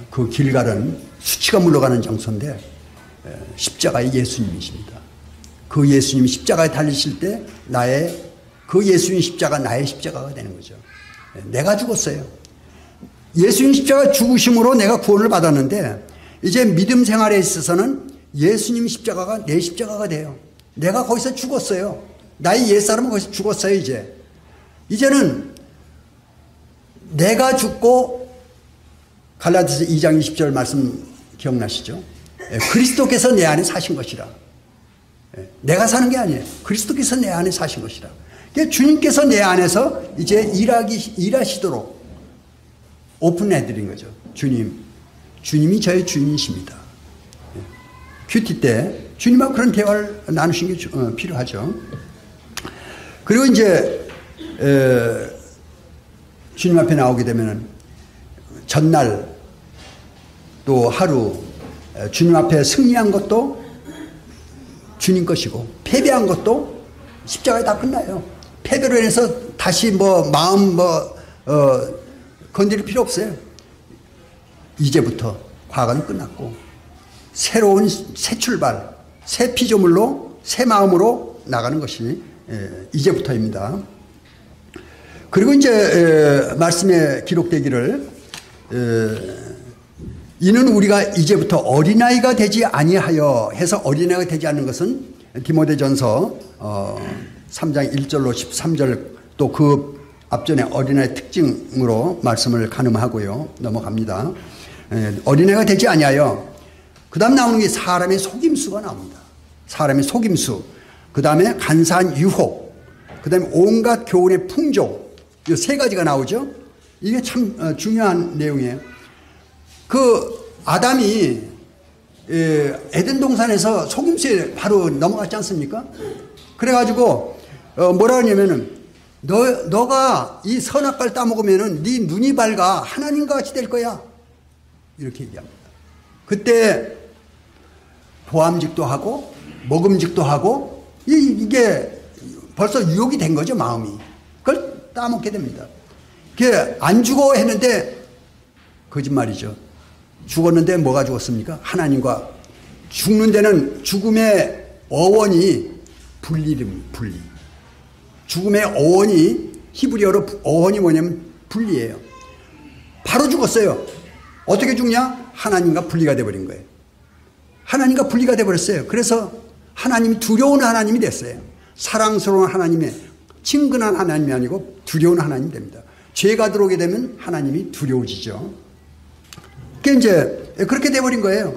그 길갈은 수치가 물러가는 장소인데 십자가의 예수님이십니다. 그 예수님이 십자가에 달리실 때 그 예수님 십자가 나의 십자가가 되는 거죠. 내가 죽었어요. 예수님 십자가 죽으심으로 내가 구원을 받았는데, 이제 믿음 생활에 있어서는 예수님 십자가가 내 십자가가 돼요. 내가 거기서 죽었어요. 나의 옛사람은 거기서 죽었어요. 이제는 내가 죽고, 갈라디아서 2장 20절 말씀 기억나시죠? 그리스도께서 내 안에 사신 것이라. 내가 사는 게 아니에요. 그리스도께서 내 안에 사신 것이라. 그러니까 주님께서 내 안에서 이제 일하시도록 오픈해드린 거죠. 주님이 저의 주인이십니다. 큐티 때 주님하고 그런 대화를 나누신 게 필요하죠. 그리고 이제 주님 앞에 나오게 되면은 전날 또 하루 주님 앞에 승리한 것도 주님 것이고, 패배한 것도 십자가에 다 끝나요. 패배로 인해서 다시 마음 건드릴 필요 없어요. 이제부터 과거는 끝났고 새로운 새 출발, 새 피조물로 새 마음으로 나가는 것이 이제부터입니다. 그리고 이제 말씀에 기록되기를 이는 우리가 이제부터 어린아이가 되지 아니하여 해서, 어린아이가 되지 않는 것은 디모데전서 3장 1절로 13절 또 그 앞전에 어린아이 특징으로 말씀을 가늠하고요. 넘어갑니다. 어린아이가 되지 아니하여, 그 다음 나오는 게 사람의 속임수가 나옵니다. 사람의 속임수, 그 다음에 간사한 유혹, 그 다음에 온갖 교훈의 풍조, 이 세 가지가 나오죠. 이게 참 중요한 내용이에요. 아담이 에덴 동산에서 속임수에 바로 넘어갔지 않습니까? 그래가지고 뭐라 하냐면은 너가 이 선악과를 따먹으면은 네 눈이 밝아 하나님과 같이 될 거야, 이렇게 얘기합니다. 그때 보암직도 하고 먹음직도 하고 이게 벌써 유혹이 된 거죠, 마음이. 그걸 따먹게 됩니다. 그게 안 죽어 했는데 거짓말이죠. 죽었는데 뭐가 죽었습니까? 하나님과. 죽는 데는 죽음의 어원이 분리. 죽음의 어원이, 히브리어로 어원이 뭐냐면 분리예요. 바로 죽었어요. 어떻게 죽냐? 하나님과 분리가 돼버린 거예요. 하나님과 분리가 돼버렸어요. 그래서 하나님이 두려운 하나님이 됐어요. 사랑스러운 하나님의, 친근한 하나님이 아니고 두려운 하나님이 됩니다. 죄가 들어오게 되면 하나님이 두려워지죠. 그게 이제 그렇게 돼버린 거예요.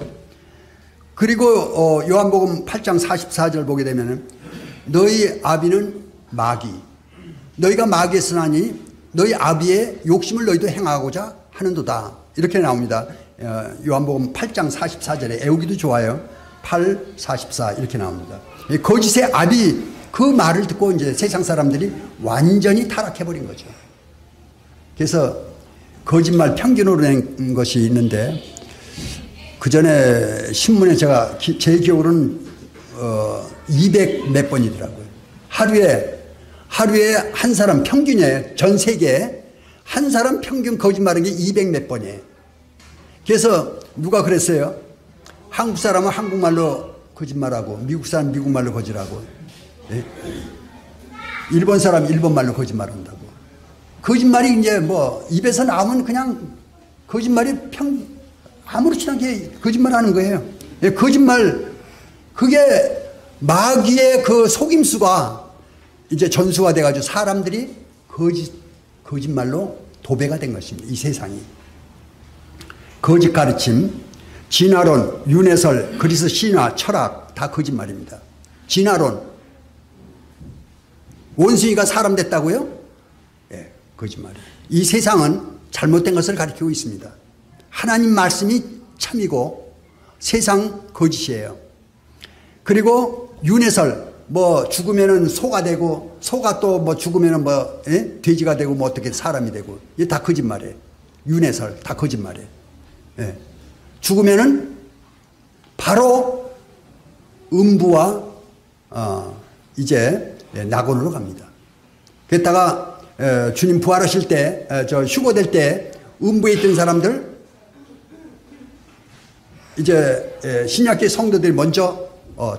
그리고 요한복음 8장 44절 보게 되면은 너희 아비는 마귀, 너희가 마귀에서 나니 너희 아비의 욕심을 너희도 행하고자 하는도다, 이렇게 나옵니다. 요한복음 8장 44절에 애우기도 좋아요. 8, 44 이렇게 나옵니다. 거짓의 아비, 그 말을 듣고 이제 세상 사람들이 완전히 타락해버린 거죠. 그래서 거짓말 평균으로 낸 것이 있는데, 그 전에 신문에 제 기억으로는 200 몇 번이더라고요. 하루에 한 사람 평균이에요. 전 세계에 한 사람 평균 거짓말한 게 200 몇 번이에요. 그래서 누가 그랬어요? 한국 사람은 한국말로 거짓말하고 미국 사람은 미국말로 거짓하고. 예? 일본 사람 일본말로 거짓말한다고. 거짓말이 이제 뭐 입에서 나오면 그냥 거짓말이 아무렇지 않게 거짓말하는 거예요. 예, 거짓말, 그게 마귀의 그 속임수가 이제 전수가 돼가지고 사람들이 거짓말로 도배가 된 것입니다. 이 세상이. 거짓 가르침, 진화론, 윤회설, 그리스 신화, 철학 다 거짓말입니다. 진화론, 원숭이가 사람 됐다고요? 예, 거짓말이에요. 이 세상은 잘못된 것을 가리키고 있습니다. 하나님 말씀이 참이고 세상 거짓이에요. 그리고 윤회설, 뭐 죽으면은 소가 되고, 소가 또 뭐 죽으면은 뭐 돼지가 되고 뭐 어떻게 사람이 되고, 이게 다 거짓말이에요. 윤회설 다 거짓말이에요. 예. 죽으면은 바로 음부와 이제 낙원으로 갑니다. 그랬다가 주님 부활하실 때, 휴거될 때 음부에 있던 사람들, 이제 신약계 성도들이 먼저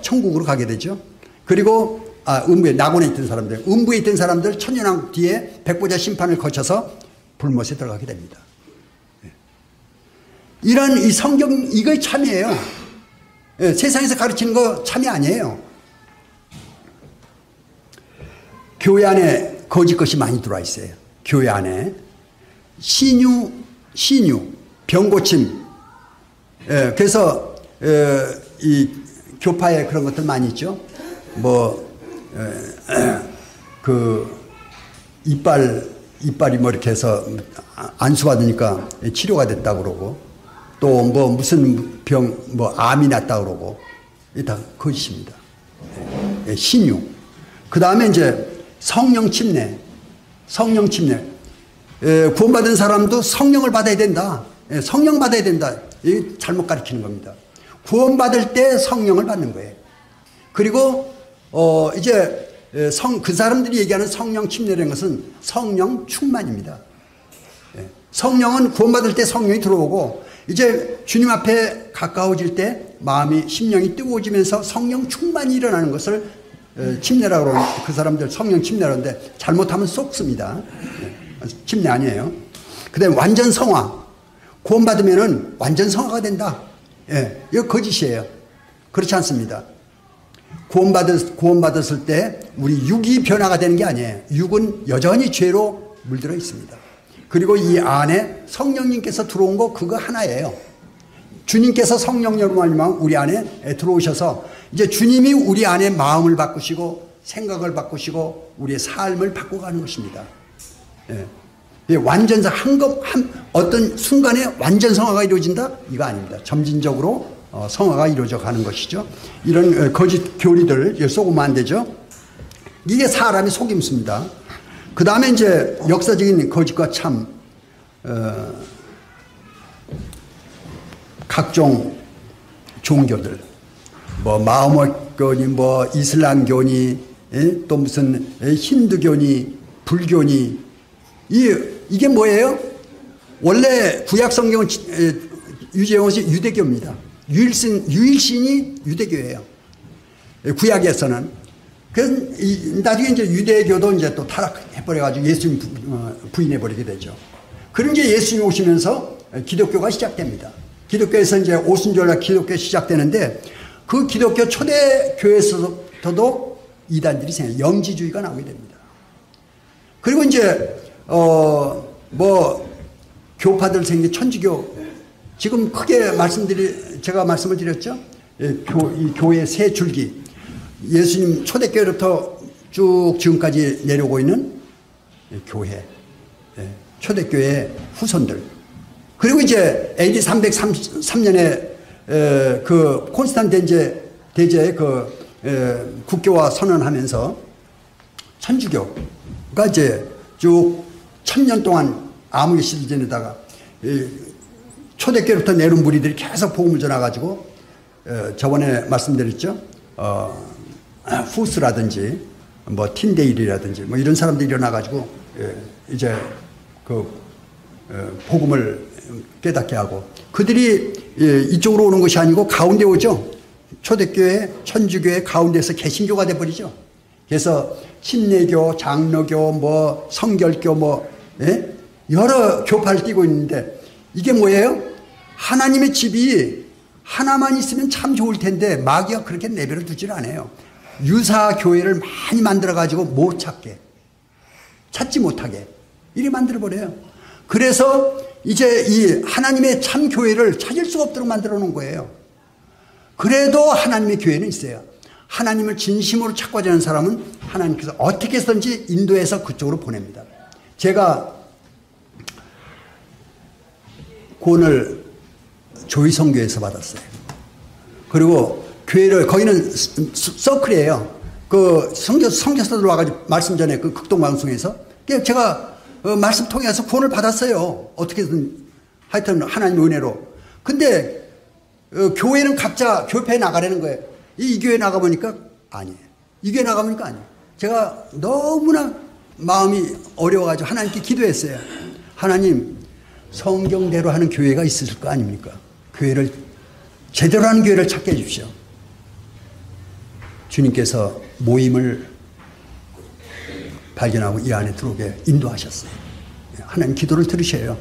천국으로 가게 되죠. 그리고 음부에, 낙원에 있던 사람들, 음부에 있던 사람들 천년왕 뒤에 백보자 심판을 거쳐서 불못에 들어가게 됩니다. 이런 이 성경, 이거 참이에요. 세상에서 가르치는 거 참이 아니에요. 교회 안에 거짓 것이 많이 들어와 있어요. 교회 안에 신유, 병고침. 그래서 이 교파에 그런 것들 많이 있죠. 뭐 그 이빨이 뭐 이렇게 해서 안수받으니까 치료가 됐다 그러고, 또 뭐 무슨 병, 뭐 암이 났다 그러고, 이게 다 거짓입니다. 신유. 그 다음에 이제 성령 침례. 구원받은 사람도 성령을 받아야 된다. 성령 받아야 된다. 이게 잘못 가르치는 겁니다. 구원받을 때 성령을 받는 거예요. 그리고 이제 그 사람들이 얘기하는 성령 침례라는 것은 성령 충만입니다. 성령은 구원받을 때 성령이 들어오고, 이제 주님 앞에 가까워질 때 마음이, 심령이 뜨거워지면서 성령 충만이 일어나는 것을 침례라고 그러는, 그 사람들 성령 침례라는데 잘못하면 쏙습니다. 침례 아니에요. 그 다음에 완전 성화. 구원받으면은 완전 성화가 된다. 이거 거짓이에요. 그렇지 않습니다. 구원받았을 때 우리 육이 변화가 되는 게 아니에요. 육은 여전히 죄로 물들어 있습니다. 그리고 이 안에 성령님께서 들어온 거 그거 하나예요. 주님께서 성령님으로 우리 안에 들어오셔서 이제 주님이 우리 안에 마음을 바꾸시고 생각을 바꾸시고 우리의 삶을 바꿔가는 것입니다. 완전 어떤 순간에 완전 성화가 이루어진다? 이거 아닙니다. 점진적으로 성화가 이루어져 가는 것이죠. 이런 거짓 교리들 속으면 안 되죠. 이게 사람이 속임수입니다. 그 다음에 이제 역사적인 거짓과 참, 각종 종교들, 뭐 마호메교니, 뭐 이슬람교니, 또 무슨 힌두교니, 불교니, 이게 뭐예요? 원래 구약 성경은 유지해온 것이 유대교입니다. 유일신이 유대교예요. 구약에서는. 그래서 나중에 이제 유대교도 이제 또 타락해버려가지고 예수님 부인해버리게 되죠. 그런 이제 예수님이 오시면서 기독교가 시작됩니다. 기독교에서 이제 오순절날 기독교 시작되는데, 그 기독교 초대교회에서도 이단들이 생겨요. 영지주의가 나오게 됩니다. 그리고 이제 뭐 교파들 생긴 천주교, 지금 크게 제가 말씀을 드렸죠. 이 교회의 세 줄기, 예수님 초대교회로부터 쭉 지금까지 내려오고 있는 교회, 초대교회 후손들. 그리고 이제 AD 303년에 그 콘스탄틴 대제의 그 국교화 선언하면서 천주교가 이제 쭉 1000년 동안 암흑의 시대를 지내다가 초대교회로부터 내려온 무리들이 계속 복음을 전해가지고 저번에 말씀드렸죠. 후스라든지 뭐 틴데일이라든지 뭐 이런 사람들이 일어나가지고 이제 그 복음을 깨닫게 하고, 그들이 이쪽으로 오는 것이 아니고 가운데 오죠. 초대교회, 천주교회 가운데서 개신교가 돼버리죠. 그래서 침례교, 장로교, 뭐 성결교, 뭐 여러 교파를 띠고 있는데 이게 뭐예요? 하나님의 집이 하나만 있으면 참 좋을 텐데 마귀가 그렇게 내버려 두질 않아요. 유사 교회를 많이 만들어 가지고 못 찾게, 찾지 못하게 이렇게 만들어 버려요. 그래서 이제 이 하나님의 참 교회를 찾을 수가 없도록 만들어 놓은 거예요. 그래도 하나님의 교회는 있어요. 하나님을 진심으로 찾고자 하는 사람은 하나님께서 어떻게 해서든지 인도해서 그쪽으로 보냅니다. 제가 구원을 조이성교에서 받았어요. 그리고 교회를, 거기는 서클이에요. 그 선교사들 와가지고 말씀 전에 그 극동방송에서 제가 말씀 통해서 구원을 받았어요. 어떻게든 하여튼 하나님 은혜로. 근데 교회는 각자 교회에 나가라는 거예요. 이 교회 나가보니까 아니에요. 이 교회 나가보니까 아니에요. 제가 너무나 마음이 어려워가지고 하나님께 기도했어요. 하나님, 성경대로 하는 교회가 있을 거 아닙니까? 교회를, 제대로 하는 교회를 찾게 해주십시오. 주님께서 모임을 발견하고 이 안에 들어오게 인도하셨어요. 하나님 기도를 들으셔요.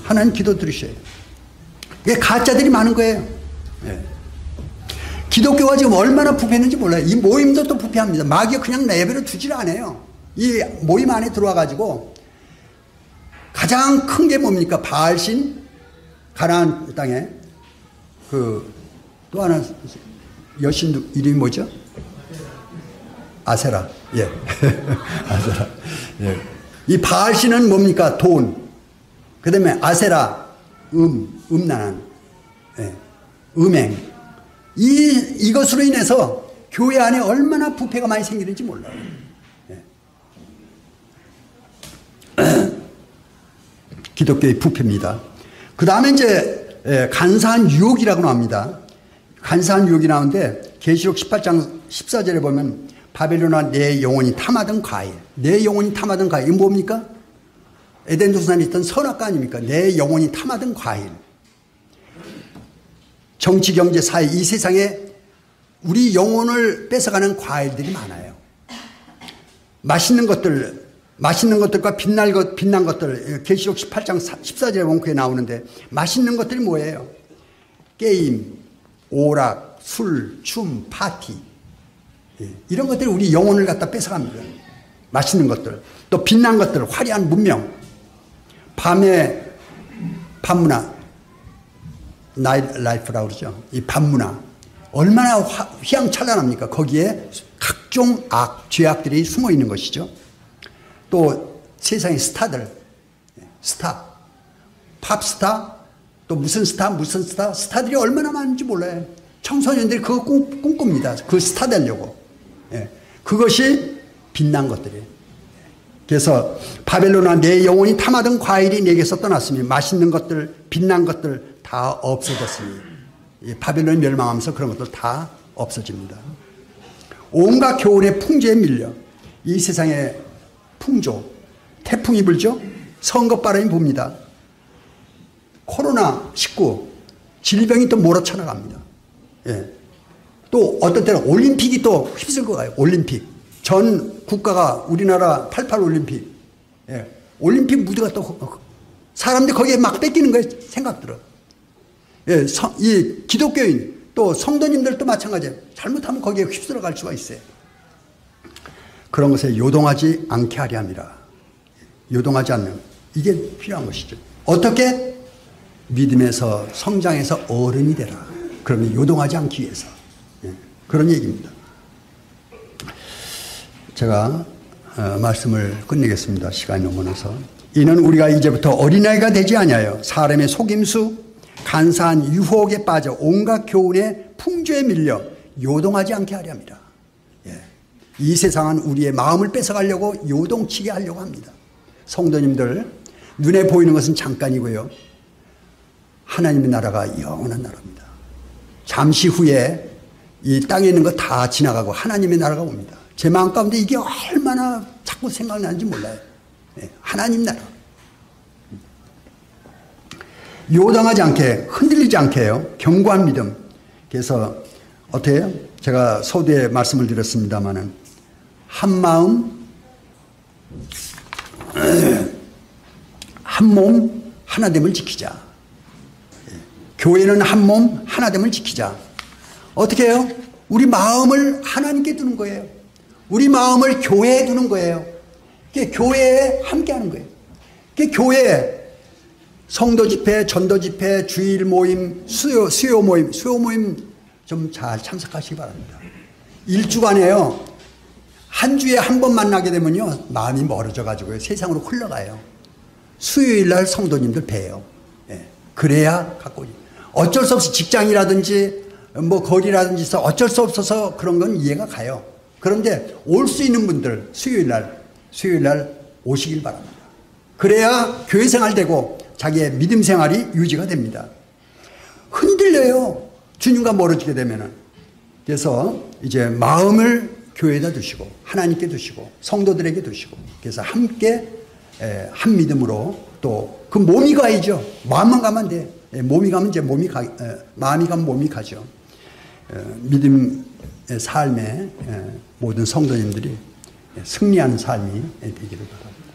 하나님 기도 들으셔요. 이게 가짜들이 많은 거예요. 기독교가 지금 얼마나 부패했는지 몰라요. 이 모임도 또 부패합니다. 마귀가 그냥 내버려 두질 않아요. 이 모임 안에 들어와 가지고 가장 큰 게 뭡니까? 바알신, 가나안 땅에 그 또 하나 여신 이름이 뭐죠? 아세라. 예. 아세라. 예. 이 바알신은 뭡니까? 돈. 그 다음에 아세라, 음란한, 예. 음행. 이것으로 인해서 교회 안에 얼마나 부패가 많이 생기는지 몰라요. 예. 기독교의 부패입니다. 그 다음에 이제 간사한 유혹이라고 나옵니다. 간사한 유혹이 나오는데 계시록 18장 14절에 보면 바벨론아 내 영혼이 탐하던 과일. 내 영혼이 탐하던 과일. 이게 뭡니까? 에덴 동산에 있던 선악과 아닙니까? 내 영혼이 탐하던 과일. 정치, 경제, 사회 이 세상에 우리 영혼을 뺏어가는 과일들이 많아요. 맛있는 것들과 빛난 것들, 계시록 18장 14절에 원크에 나오는데 맛있는 것들이 뭐예요? 게임, 오락, 술, 춤, 파티. 이런 것들이 우리 영혼을 갖다 뺏어갑니다. 맛있는 것들. 또 빛난 것들, 화려한 문명. 밤의 밤문화. 나이트 라이프라고 그러죠. 이 밤문화. 얼마나 휘황찬란합니까? 거기에 각종 죄악들이 숨어 있는 것이죠. 또 세상의 스타들, 스타, 팝스타, 또 무슨 스타, 스타들이 얼마나 많은지 몰라요. 청소년들이 그거 꿈꿉니다. 그 스타 되려고. 예. 그것이 빛난 것들이에요. 그래서 바벨론아 내 영혼이 탐하던 과일이 내게서 떠났으니 맛있는 것들, 빛난 것들 다 없어졌으니 바벨론이 멸망하면서 그런 것들 다 없어집니다. 온갖 교훈의 풍조에 밀려 이 세상에 풍조, 태풍이 불죠. 선거바람이 붑니다. 코로나19 질병이 또 몰아쳐 나갑니다. 예. 또 어떤 때는 올림픽이 또 휩쓸고 가요. 올림픽. 전 국가가 우리나라 88 올림픽. 예. 올림픽 무드가 또 사람들이 거기에 막 뺏기는 거예요. 생각 들어. 예. 이 기독교인 또 성도님들도 마찬가지예요. 잘못하면 거기에 휩쓸어 갈 수가 있어요. 그런 것에 요동하지 않게 하려 함이라. 요동하지 않는 이게 필요한 것이죠. 어떻게? 믿음에서 성장해서 어른이 되라. 그러면 요동하지 않기 위해서. 예, 그런 얘기입니다. 제가 말씀을 끝내겠습니다. 시간이 너무 나서. 이는 우리가 이제부터 어린아이가 되지 아니하여 사람의 속임수 간사한 유혹에 빠져 온갖 교훈의 풍조에 밀려 요동하지 않게 하려 합니다. 예. 이 세상은 우리의 마음을 뺏어가려고 요동치게 하려고 합니다. 성도님들, 눈에 보이는 것은 잠깐이고요. 하나님의 나라가 영원한 나라입니다. 잠시 후에 이 땅에 있는 거 다 지나가고 하나님의 나라가 옵니다. 제 마음 가운데 이게 얼마나 자꾸 생각나는지 몰라요. 네, 하나님 나라. 요동하지 않게, 흔들리지 않게요. 견고한 믿음. 그래서 어때요? 제가 서두에 말씀을 드렸습니다마는 한 마음, 한 몸, 하나됨을 지키자. 교회는 한 몸, 하나됨을 지키자. 어떻게 해요? 우리 마음을 하나님께 두는 거예요. 우리 마음을 교회에 두는 거예요. 교회에 함께 하는 거예요. 교회에 성도 집회, 전도 집회, 주일 모임, 수요 모임 좀 잘 참석하시기 바랍니다. 일주간에요. 한 주에 한 번 만나게 되면요. 마음이 멀어져 가지고요. 세상으로 흘러가요. 수요일 날 성도님들 뵈요. 예. 그래야 갖고 어쩔 수 없이 직장이라든지 뭐 거리라든지 있어 어쩔 수 없어서 그런 건 이해가 가요. 그런데 올 수 있는 분들 수요일 날 오시길 바랍니다. 그래야 교회 생활 되고 자기의 믿음 생활이 유지가 됩니다. 흔들려요. 주님과 멀어지게 되면은. 그래서 이제 마음을 교회에다 두시고 하나님께 두시고 성도들에게 두시고 그래서 함께 한 믿음으로 또 그 몸이 가야죠. 마음만 가면 안 돼. 몸이 가면 이제 마음이 가면 몸이 가죠. 믿음의 삶에 모든 성도님들이 승리하는 삶이 되기를 바랍니다.